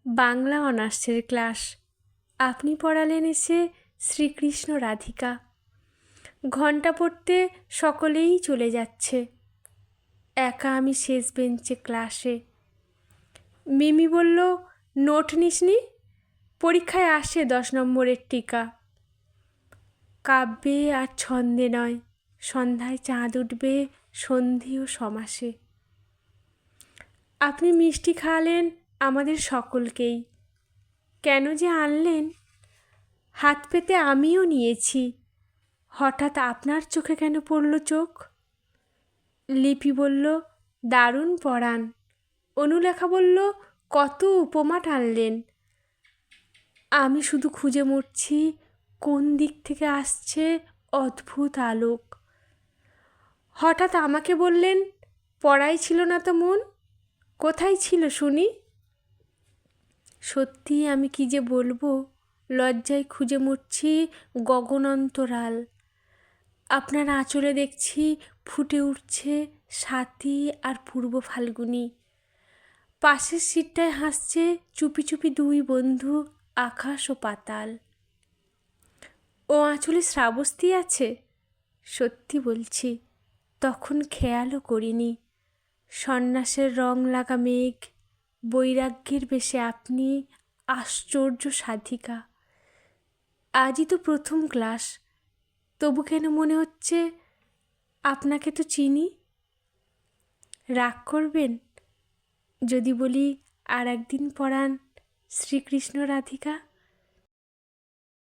বাংলা অনার্সের ক্লাস। আপনি পড়ালেন এসে শ্রীকৃষ্ণ রাধিকা। ঘণ্টা পড়তে সকলেই চলে যাচ্ছে, একা আমি শেষ বেঞ্চে ক্লাসে। মিমি বলল, নোট নিসনি? পরীক্ষায় আসে 10 নম্বরের টিকা। কাব্যে আর ছন্দে নয়, সন্ধ্যায় চাঁদ উঠবে সন্ধি ও সমাসে। আপনি মিষ্টি খাওয়ালেন আমাদের সকলকেই, কেন যে আনলেন? হাত পেতে আমিও নিয়েছি, হঠাৎ আপনার চোখে কেন পড়ল চোখ? লিপি বলল, দারুণ পড়ান। অনুলেখা বলল, কত উপমা টানলেন। আমি শুধু খুঁজে মরছি কোন দিক থেকে আসছে অদ্ভুত আলোক। হঠাৎ আমাকে বললেন, পড়াই ছিল না তো মন, কোথায় ছিল শুনি? সত্যি আমি কি যে বলবো, লজ্জায় খুঁজে মরছি গগন অন্তরাল। আপনার আঁচলে দেখছি ফুটে উঠছে স্বাতী আর পূর্ব ফাল্গুনি। পাশের সিটটায় হাসছে চুপি চুপি দুই বন্ধু, আকাশ ও পাতাল। ও আঁচলে শ্রাবস্তী আছে? সত্যি বলছি, তখন খেয়ালও করিনি। সন্ন্যাসের রং লাগা মেঘ, বৈরাগ্যের বেশে আপনি আশ্চর্য সাধিকা। আজই তো প্রথম ক্লাস, তবু কেন মনে হচ্ছে আপনাকে তো চিনি। রাগ করবেন যদি বলি আর একদিন পড়ান শ্রীকৃষ্ণ রাধিকা?